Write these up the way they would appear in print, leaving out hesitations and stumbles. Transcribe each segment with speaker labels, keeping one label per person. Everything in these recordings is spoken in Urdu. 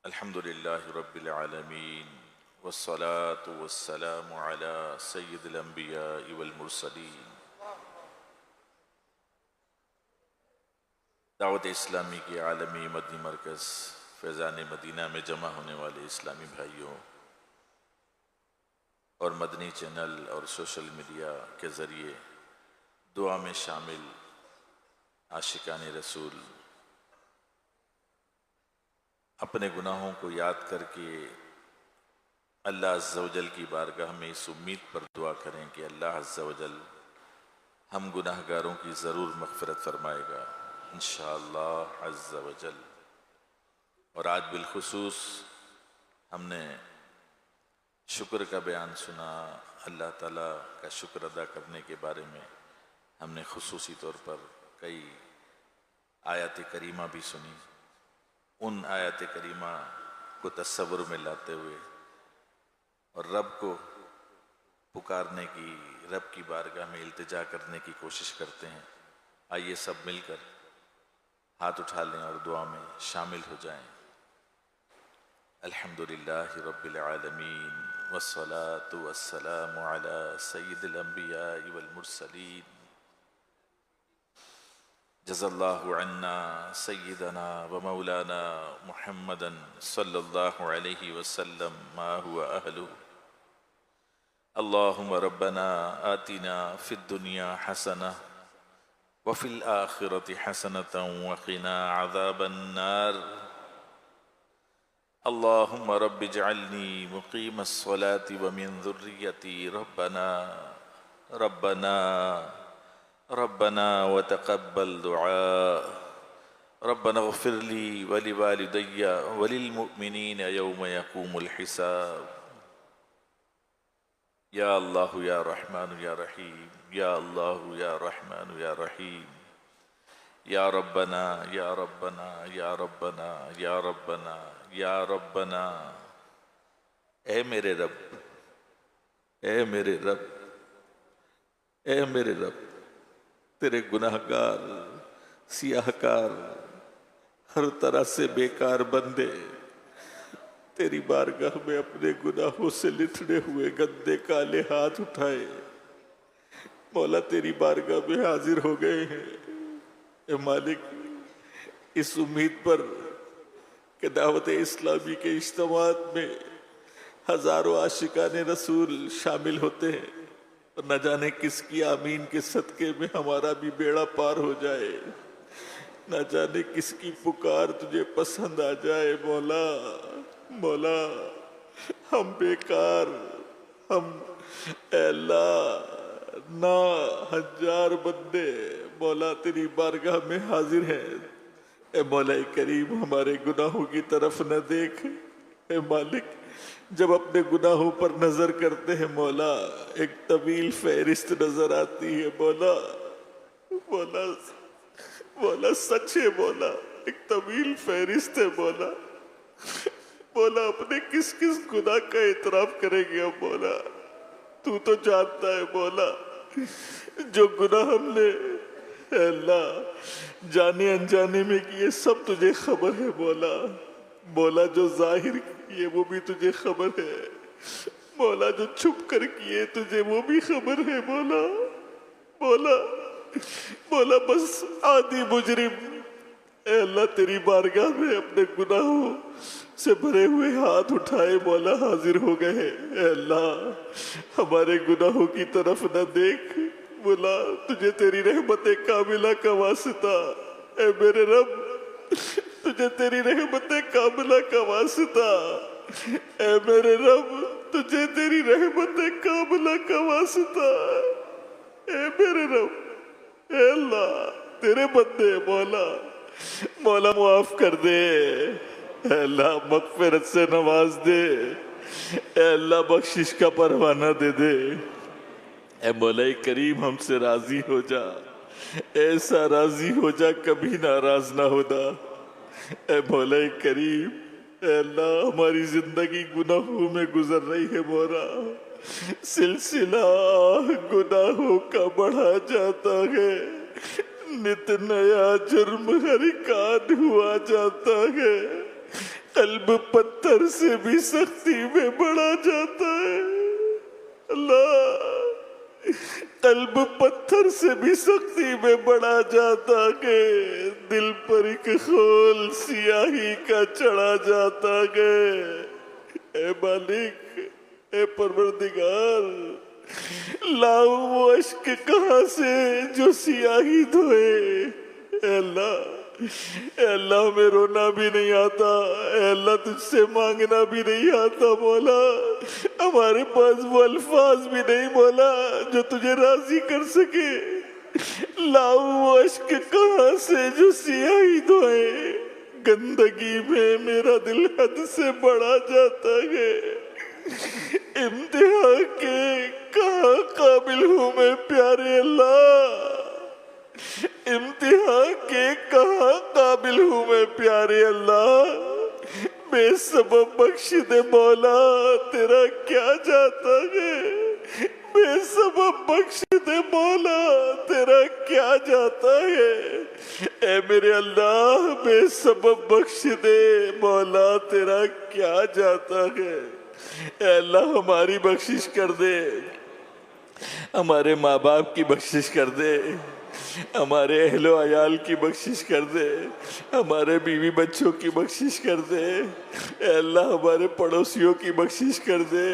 Speaker 1: الحمد للہ رب العالمین والصلاة والسلام على سید الانبیاء والمرسلین۔ دعوت اسلامی کے عالمی مدنی مرکز فیضان مدینہ میں جمع ہونے والے اسلامی بھائیوں اور مدنی چینل اور سوشل میڈیا کے ذریعے دعا میں شامل عاشقان رسول، اپنے گناہوں کو یاد کر کے اللہ عز و جل کی بارگاہ میں اس امید پر دعا کریں کہ اللہ عز و جل ہم گناہ گاروں کی ضرور مغفرت فرمائے گا انشاءاللہ عز و جل۔ اور آج بالخصوص ہم نے شکر کا بیان سنا، اللہ تعالیٰ کا شکر ادا کرنے کے بارے میں ہم نے خصوصی طور پر کئی آیات کریمہ بھی سنی۔ ان آیات کریمہ کو تصور میں لاتے ہوئے اور رب کو پکارنے کی، رب کی بارگاہ میں التجا کرنے کی کوشش کرتے ہیں۔ آئیے سب مل کر ہاتھ اٹھا لیں اور دعا میں شامل ہو جائیں۔ الحمدللہ رب العالمین والصلاة والسلام علی سید الانبیاء والمرسلین۔ جزا اللہ عنا سیدنا و مولانا محمدا صلی اللہ علیہ وسلم ما هو اہلہ۔ اللہم ربنا آتنا فی الدنیا حسنہ وفی الآخرة حسنة وقنا عذاب النار۔ اللہم رب اجعلنی مقیم الصلاة ومن ذریتی ربنا وتقبل دعاء۔ ربنا اغفر لي ولوالدي وللمؤمنين يوم يقوم الحساب۔ یا اللہ یا رحمن یا رحیم، یا اللہ یا رحمن یا رحیم، یا ربنا یا ربنا یا ربنا یا ربنا یا ربنا۔ اے میرے رب، اے میرے رب، اے میرے رب، تیرے گناہگار، سیاہکار، ہر طرح سے بیکار بندے تیری بارگاہ میں اپنے گناہوں سے لتھڑے ہوئے گندے کالے ہاتھ اٹھائے مولا تیری بارگاہ میں حاضر ہو گئے ہیں۔ اے مالک، اس امید پر کہ دعوت اسلامی کے اجتماعات میں ہزاروں عاشقان رسول شامل ہوتے ہیں، اور نہ جانے کس کی آمین کے صدقے میں ہمارا بھی بیڑا پار ہو جائے، نہ جانے کس کی پکار تجھے پسند آ جائے۔ مولا مولا، ہم بیکار، ہم اے اللہ نا ہزار بندے مولا تیری بارگاہ میں حاضر ہیں۔ اے مولا کریم، ہمارے گناہوں کی طرف نہ دیکھ۔ اے مالک، جب اپنے گناہوں پر نظر کرتے ہیں مولا، ایک طویل فہرست نظر آتی ہے۔ مولا مولا مولا، سچ ہے مولا، ایک طویل فہرست ہے مولا۔ مولا، اپنے کس کس گناہ کا اعتراف کریں گے اب مولا؟ تو تو جانتا ہے مولا، جو گناہ ہم نے اے اللہ جانے انجانے میں کیے سب تجھے خبر ہے مولا۔ مولا، جو ظاہر کیے وہ بھی تجھے خبر ہے مولا، جو چھپ کر کیے تجھے وہ بھی خبر ہے مولا۔ مولا مولا، بس عادی مجرم اے اللہ تیری بارگاہ میں اپنے گناہوں سے بھرے ہوئے ہاتھ اٹھائے مولا حاضر ہو گئے۔ اے اللہ، ہمارے گناہوں کی طرف نہ دیکھ مولا، تجھے تیری رحمت کاملہ کا واسطہ اے میرے رب، تجھے تیری رحمت کاملہ کا واسطہ اے میرے رب، تجھے تیری رحمت کاملہ کا واسطہ اے میرے رب۔ اے اللہ، تیرے بندے مولا، مولا معاف کر دے، اے اللہ مغفرت سے نواز دے، اے اللہ بخشش کا پروانہ دے دے۔ اے مولا کریم، ہم سے راضی ہو جا، ایسا راضی ہو جا کبھی ناراض نہ ہونا۔ اے مولا کریم، اے اللہ ہماری زندگی گناہوں میں گزر رہی ہے مولا، سلسلہ گناہوں کا بڑھا جاتا ہے، نت نیا جرم ہر کان ہوا جاتا ہے۔ قلب پتھر سے بھی سختی میں بڑھا جاتا ہے۔ اللہ، قلب پتھر سے بھی سختی میں بڑھا جاتا کہ دل پر ایک خول سیاہی کا چڑھا جاتا کہ اے مالک، اے پروردگار، لاؤ وہ اشک کہاں سے جو سیاہی دھوئے۔ اے اللہ، اے اللہ ہمیں رونا بھی نہیں آتا، اے اللہ تجھ سے مانگنا بھی نہیں آتا مولا، ہمارے پاس وہ الفاظ بھی نہیں مولا جو تجھے راضی کر سکے۔ لاؤ وہ اشک کہاں سے جو سیاہی دھوئے، گندگی میں میرا دل حد سے بڑھا جاتا ہے۔ امتحان کے کہاں قابل ہوں میں پیارے اللہ، امتحان کے کہاں قابل ہوں میں پیارے اللہ، بے سبب بخش دے مولا تیرا کیا جاتا ہے، بے سبب بخش دے مولا تیرا کیا جاتا ہے۔ اے میرے اللہ بے سبب بخش دے مولا تیرا کیا جاتا ہے۔ اے اللہ ہماری بخشش کر دے، ہمارے ماں باپ کی بخشش کر دے، ہمارے اہل و عیال کی بخشش کر دے، ہمارے بیوی بچوں کی بخشش کر دے، اے اللہ ہمارے پڑوسیوں کی بخشش کر دے،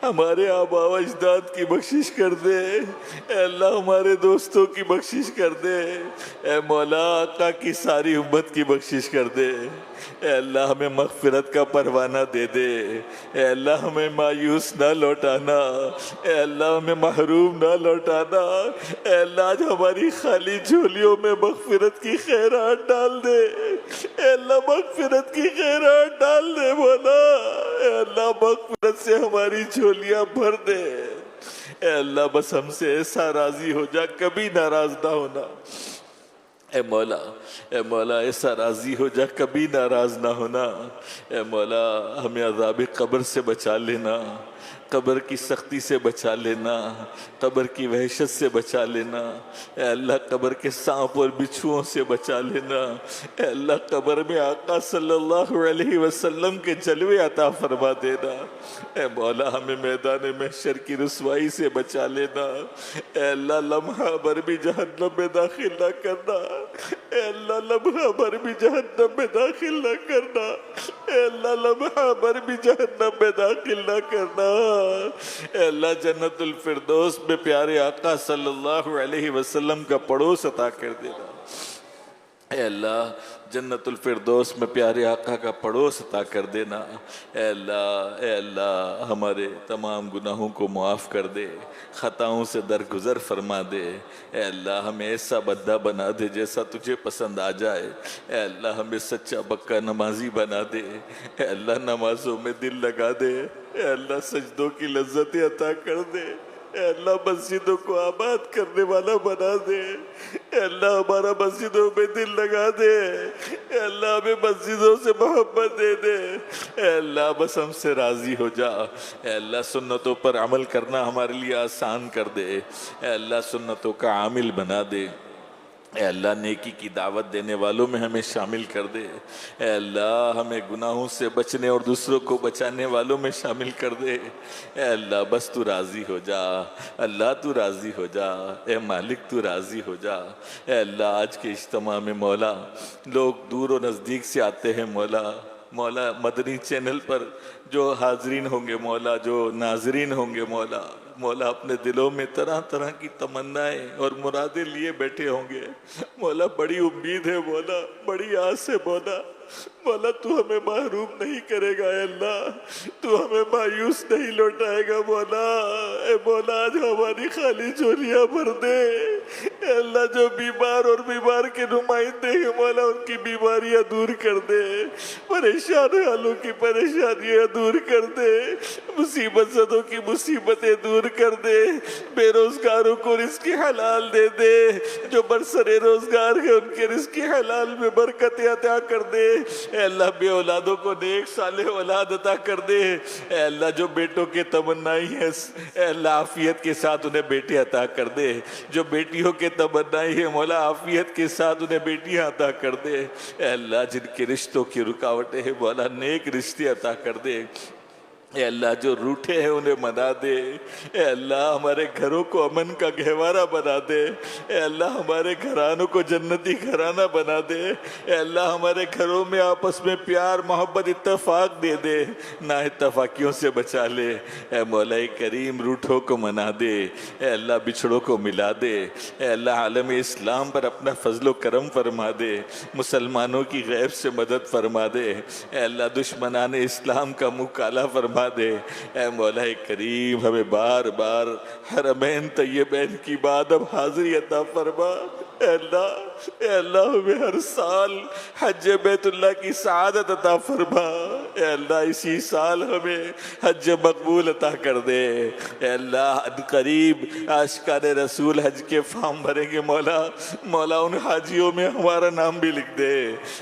Speaker 1: ہمارے آباء و اجداد کی بخشش کر دے، اے اللہ ہمارے دوستوں کی بخشش کر دے، اے مولا آقا کی ساری امت کی بخشش کر دے۔ اے اللہ ہمیں مغفرت کا پروانہ دے دے، اے اللہ ہمیں مایوس نہ لوٹانا، اے اللہ ہمیں محروم نہ لوٹانا، اے اللہ آج ہماری خالی جھولیوں میں مغفرت کی خیرات ڈال دے، اے اللہ مغفرت کی خیرات ڈال دے مولا، اے اللہ مغفرت سے ہماری جھولیاں بھر دے، اے اللہ بس ہم سے ایسا راضی ہو جا کبھی ناراض نہ ہونا، اے مولا ایسا راضی ہو جا کبھی ناراض نہ ہونا، اے مولا ہمیں عذاب قبر سے بچا لینا، قبر کی سختی سے بچا لینا، قبر کی وحشت سے بچا لینا، اے اللہ قبر کے سانپ اور بچھوؤں سے بچا لینا، اے اللہ قبر میں آقا صلی اللہ علیہ وسلم کے جلوے عطا فرما دینا، اے مولا ہمیں میدان محشر کی رسوائی سے بچا لینا، اے اللہ لمحہ بھر بھی جہنم میں داخل نہ کرنا، اے اللہ لمحہ بھر بھی جہنم میں داخل نہ کرنا، اے اللہ لمحہ بھر بھی جہنم میں داخل نہ کرنا، اے اللہ جنت الفردوس میں پیارے آقا صلی اللہ علیہ وسلم کا پڑوس عطا کر دینا، اے اللہ جنت الفردوس میں پیارے آقا کا پڑوس عطا کر دینا، اے اللہ ہمارے تمام گناہوں کو معاف کر دے، خطاؤں سے درگزر فرما دے، اے اللہ ہمیں ایسا بندہ بنا دے جیسا تجھے پسند آ جائے، اے اللہ ہمیں سچا پکا نمازی بنا دے، اے اللہ نمازوں میں دل لگا دے، اے اللہ سجدوں کی لذت عطا کر دے، اے اللہ مسجدوں کو آباد کرنے والا بنا دے، اے اللہ ہمارا مسجدوں میں دل لگا دے، اے اللہ ہمیں مسجدوں سے محبت دے دے، اے اللہ بس ہم سے راضی ہو جا، اے اللہ سنتوں پر عمل کرنا ہمارے لیے آسان کر دے، اے اللہ سنتوں کا عامل بنا دے، اے اللہ نیکی کی دعوت دینے والوں میں ہمیں شامل کر دے، اے اللہ ہمیں گناہوں سے بچنے اور دوسروں کو بچانے والوں میں شامل کر دے، اے اللہ بس تو راضی ہو جا، اللہ تو راضی ہو جا، اے مالک تو راضی ہو جا، اے اللہ آج کے اجتماع میں مولا لوگ دور و نزدیک سے آتے ہیں مولا مدنی چینل پر جو حاضرین ہوں گے مولا، جو ناظرین ہوں گے مولا اپنے دلوں میں طرح طرح کی تمنائیں اور مرادیں لیے بیٹھے ہوں گے مولا، بڑی امید ہے مولا، بڑی آس ہے مولا تو ہمیں محروم نہیں کرے گا، اے اللہ تو ہمیں مایوس نہیں لوٹائے گا اے مولا آج ہماری خالی جھولیاں بھر دے، اے اللہ جو بیمار اور بیمار کے نمائندے ہیں مولا ان کی بیماریاں دور کر دے، پریشان حالوں کی پریشانیاں دور کر دے، مصیبت زدوں کی مصیبتیں دور کر دے، بے روزگاروں کو رزق حلال دے دے، جو برسر روزگار ہیں ان کے رزق حلال میں برکت عطا کر دے، اے اللہ بے اولادوں کو نیک صالح اولاد عطا کر دے، اے اللہ جو بیٹوں کے تمنائی ہیں اے اللہ عافیت کے ساتھ انہیں بیٹے عطا کر دے، جو بیٹیوں کے تمنائی ہیں مولا عافیت کے ساتھ انہیں بیٹیاں عطا کر دے، اے اللہ جن کے رشتوں کی رکاوٹیں ہیں مولا نیک رشتے عطا کر دے، اے اللہ جو روٹھے ہیں انہیں منا دے، اے اللہ ہمارے گھروں کو امن کا گہوارہ بنا دے، اے اللہ ہمارے گھرانوں کو جنتی گھرانہ بنا دے، اے اللہ ہمارے گھروں میں آپس میں پیار محبت اتفاق دے دے، نا اتفاقیوں سے بچا لے، اے مولا کریم روٹھوں کو منا دے، اے اللہ بچھڑوں کو ملا دے، اے اللہ عالم اسلام پر اپنا فضل و کرم فرما دے، مسلمانوں کی غیب سے مدد فرما دے، اے اللہ دشمنان اسلام کا منہ کالا فرما دے، اے مولا کریم ہمیں بار بار حرمین طیبین کی بعد اب حاضری عطا فرما، اے اللہ ہمیں ہر سال حج بیت اللہ کی سعادت عطا فرما، اے اللہ اسی سال ہمیں حج مقبول عطا کر دے، اے اللہ قریب عاشقان رسول حج کے فارم بھریں گے مولا ان حاجیوں میں ہمارا نام بھی لکھ دے،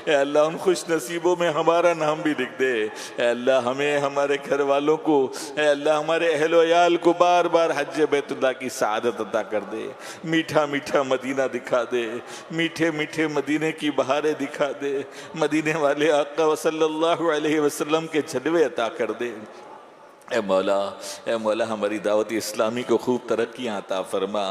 Speaker 1: اے اللہ ان خوش نصیبوں میں ہمارا نام بھی لکھ دے، اے اللہ ہمیں ہمارے گھر والوں کو اے اللہ ہمارے اہل و عیال کو بار بار حج بیت اللہ کی سعادت عطا کر دے، میٹھا میٹھا مدینہ دکھا دے، میٹھے میٹھے مدینے کی بہاریں دکھا دے، مدینے والے آقا صلی اللہ علیہ وسلم کے جلوے عطا کر دے، اے مولا ہماری دعوت اسلامی کو خوب ترقیاں عطا فرما،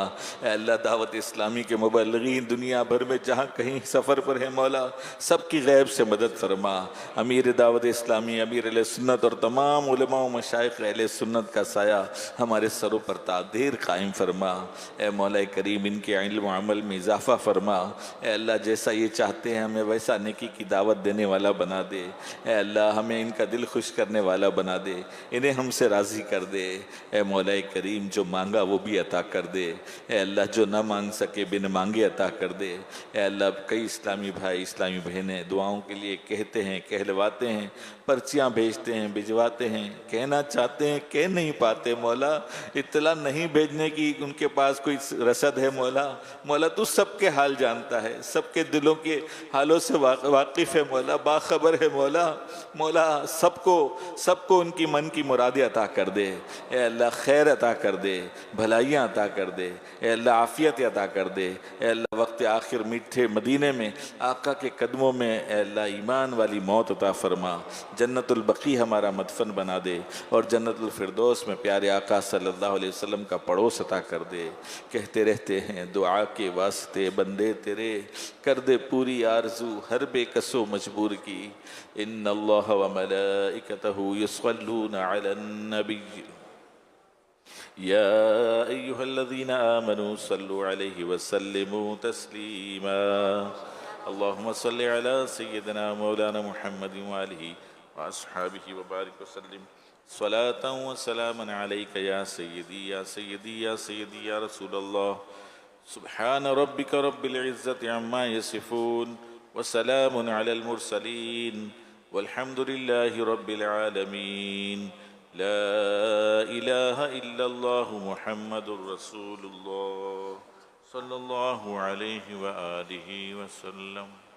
Speaker 1: اے اللہ دعوت اسلامی کے مبلغین دنیا بھر میں جہاں کہیں سفر پر ہیں مولا سب کی غیب سے مدد فرما، امیر دعوت اسلامی امیر اہل سنت اور تمام علماء و مشائخ اہل سنت کا سایہ ہمارے سروں پر تادیر قائم فرما، اے مولا کریم ان کے علم و عمل میں اضافہ فرما، اے اللہ جیسا یہ چاہتے ہیں ہمیں ویسا نیکی کی دعوت دینے والا بنا دے، اے اللہ ہمیں ان کا دل خوش کرنے والا بنا دے، انہیں ہم سے راضی کر دے، اے مولا کریم جو مانگا وہ بھی عطا کر دے، اے اللہ جو نہ مانگ سکے بن مانگے عطا کر دے، اے اللہ کئی اسلامی بھائی اسلامی بہنیں دعاؤں کے لیے کہتے ہیں کہلواتے ہیں، پرچیاں بھیجتے ہیں بھجواتے ہیں، کہنا چاہتے ہیں کہہ نہیں پاتے، مولا اطلاع نہیں بھیجنے کی ان کے پاس کوئی رسد ہے، مولا تو سب کے حال جانتا ہے، سب کے دلوں کے حالوں سے واقف ہے، مولا باخبر ہے، مولا سب کو ان کی من کی مرادیں عطا کر دے، اے اللہ خیر عطا کر دے، بھلائیاں عطا کر دے، اے اللہ عافیت عطا کر دے، اے اللہ وقت آخر میٹھے مدینے میں آقا کے قدموں میں اے اللہ ایمان والی موت عطا فرما، جنت البقیع ہمارا مدفن بنا دے اور جنت الفردوس میں پیارے آقا صلی اللہ علیہ وسلم کا پڑوس عطا کر دے، کہتے رہتے ہیں دعا کے واسطے بندے تیرے کر دے پوری آرزو ہر بے کس و مجبور کی، ان اللہ و ملائکتہ یصلون علی النبی یا ایہا الذین آمنوا صلوا علیہ وسلموا تسلیما، اللہم صل علی سیدنا مولانا محمد وآلہ واصحابہ وبارک وسلم صلاة و سلاما علیک یا سیدی یا سیدی یا سیدی یا رسول اللہ، سبحان ربک رب العزت عما یصفون وسلام علی المرسلین والحمد للہ رب العالمین، لا الہ الا اللہ محمد رسول اللہ صلی اللہ علیہ وآلہ وسلم۔